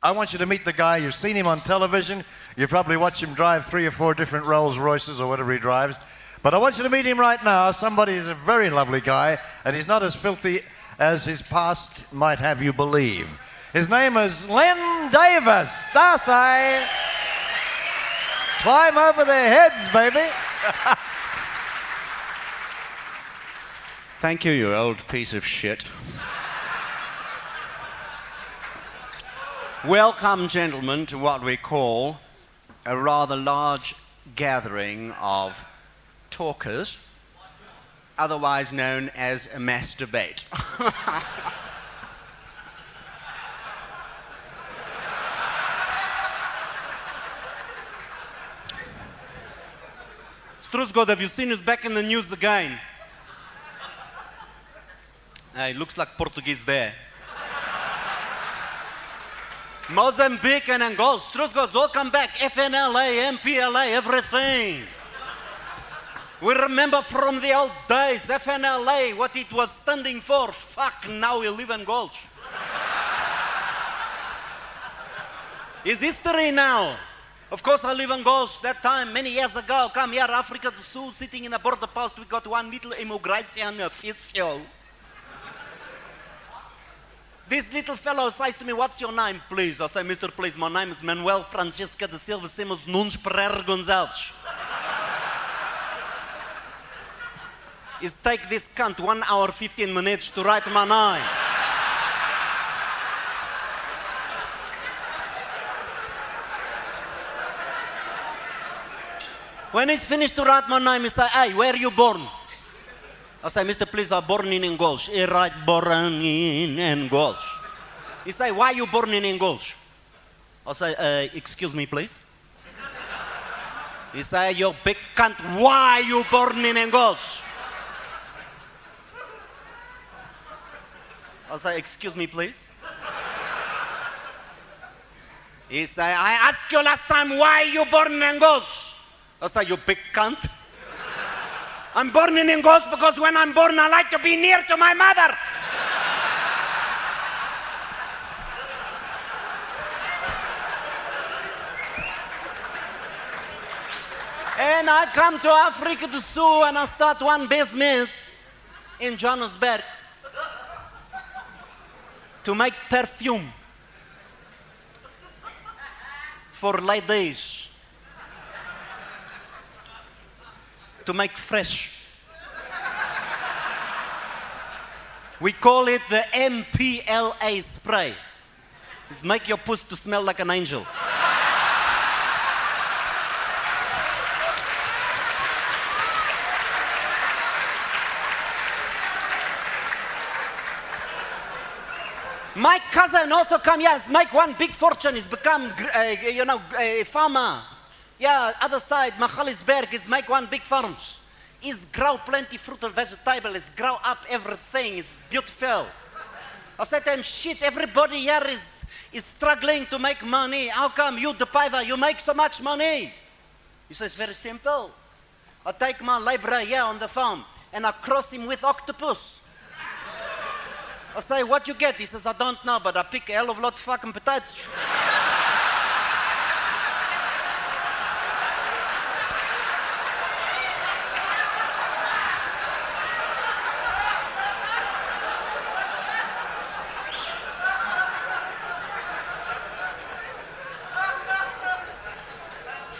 I want you to meet the guy. You've seen him on television. You probably watched him drive 3 or 4 different Rolls Royces or whatever he drives. But I want you to meet him right now. Somebody is a very lovely guy, and he's not as filthy as his past might have you believe. His name is Len Davis. Darcy. Climb over their heads, baby. Thank you, you old piece of shit. Welcome, gentlemen, to what we call a rather large gathering of talkers, otherwise known as a mass debate. Strusgod, have you seen us back in the news again? Hey, looks like Portuguese there. Mozambique and Angola, Strusgod, all come back. FNLA, MPLA, everything. We remember from the old days, FNLA, what it was standing for. Fuck, now we live in Gulch. It's history now. Of course, I live in Gulch. That time, many years ago, come here, Africa do Sul, sitting in a border post, we got one little immigration official. This little fellow says to me, what's your name, please? I say, Mr. Please, my name is Manuel Francisca de Silva Simos Nunes Pereira Gonçalves. It take this cunt 1 hour, 15 minutes to write my name. When he's finished to write my name, he say, hey, where are you born? I say, Mr. Please, I'm born in Engulch. He write, born in Engulch. He say, why you born in Engulch? I say, excuse me, please. He say, you big cunt, why you born in Engulch? I say, excuse me, please. He say, I asked you last time, why you born in Engulch? I say, you big cunt. I'm born in Engulch because when I'm born, I like to be near to my mother. And I come to Africa do Sul and I start one business in Johannesburg to make perfume for ladies. To make fresh. We call it the MPLA spray. It's make your puss to smell like an angel. My cousin also come here, make one big fortune. He's become, a farmer. Yeah, other side, Magaliesberg is make one big farms. He's grow plenty fruit and vegetable. He's grow up everything. It's beautiful. I said to him, shit, everybody here is struggling to make money. How come you, the piver, you make so much money? He says, very simple. I take my laborer here on the farm and I cross him with octopus. I say, what you get? He says, I don't know, but I pick a hell of a lot of fucking potatoes.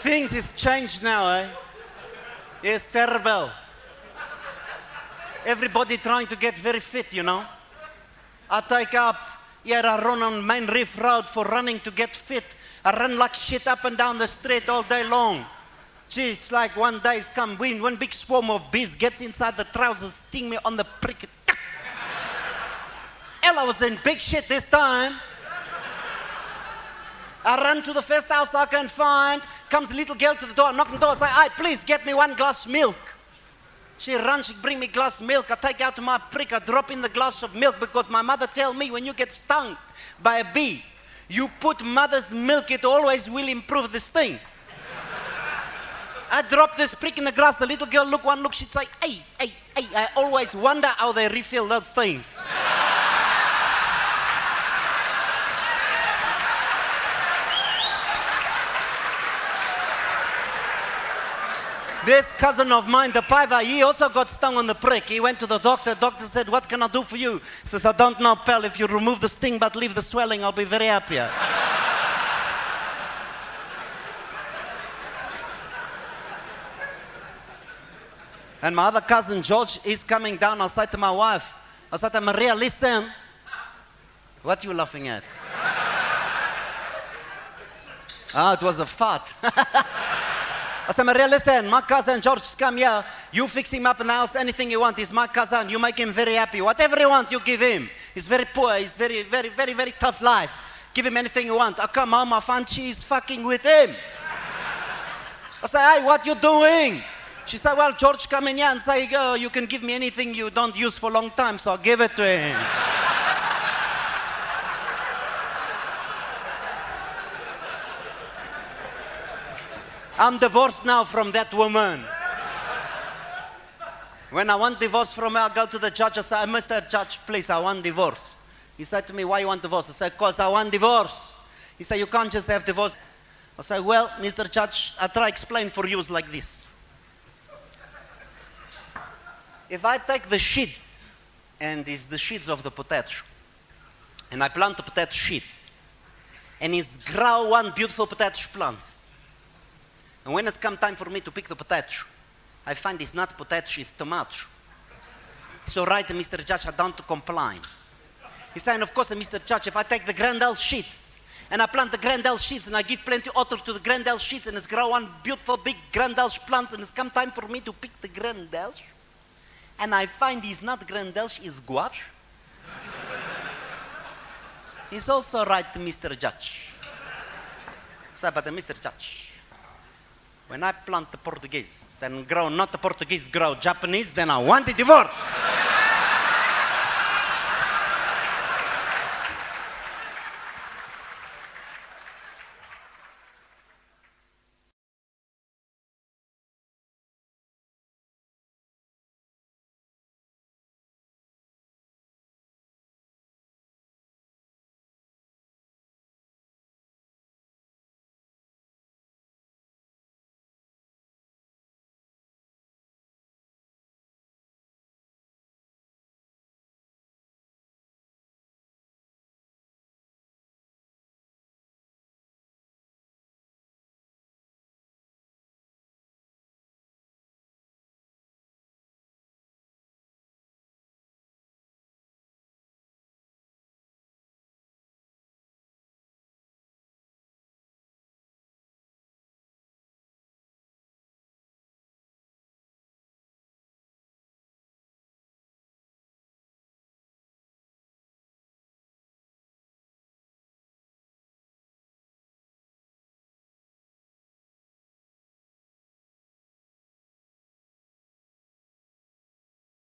Things is changed now, eh? It's terrible. Everybody trying to get very fit, you know. I take up, I run on Main Reef Road for running to get fit. I run like shit up and down the street all day long. Geez, like one day's come, one big swarm of bees gets inside the trousers, sting me on the prick. Hell, I was in big shit this time. I run to the first house I can find. Comes a little girl to the door, knocking the door. I say, hey, please get me 1 glass milk. She runs, she bring me glass milk. I take out my prick, I drop in the glass of milk because my mother tell me when you get stung by a bee, you put mother's milk, it always will improve this thing. I drop this prick in the glass. The little girl look one look, she'd say, hey. I always wonder how they refill those things. This cousin of mine, the piper, he also got stung on the prick. He went to the doctor. Doctor said, what can I do for you? He says, I don't know, pal. If you remove the sting but leave the swelling, I'll be very happy. And my other cousin, George, is coming down. I said to my wife, I said to Maria, listen. What are you laughing at? Ah, it was a fart. I said, Maria, listen, my cousin George is come here. You fix him up in the house, anything you want. He's my cousin. You make him very happy. Whatever you want, you give him. He's very poor. He's very, very, very, very tough life. Give him anything you want. I come home, I find she's fucking with him. I say, hey, what you doing? She said, well, George come in here and say, oh, you can give me anything you don't use for a long time, so I give it to him. I'm divorced now from that woman. When I want divorce from her, I go to the judge. I say, Mr. Judge, please, I want divorce. He said to me, why you want divorce? I said, because I want divorce. He said, you can't just have divorce. I said, well, Mr. Judge, I try to explain for you like this. If I take the sheets, and it's the sheets of the potato, and I plant the potato sheets, and it's grow one beautiful potato plants. And when it's come time for me to pick the potato, I find it's not potato, it's tomato. So right, Mr. Judge, I don't comply. He's saying, of course, Mr. Judge, if I take the Grandel sheets, and I plant the Grandel sheets, and I give plenty of water to the Grandel sheets, and it's grow one beautiful big Grandel plants, and it's come time for me to pick the Grandel, and I find it's not Grandel, it's guava. He's also right, Mr. Judge. So, but Mr. Judge, when I plant the Portuguese and grow not the Portuguese, grow Japanese, then I want a divorce.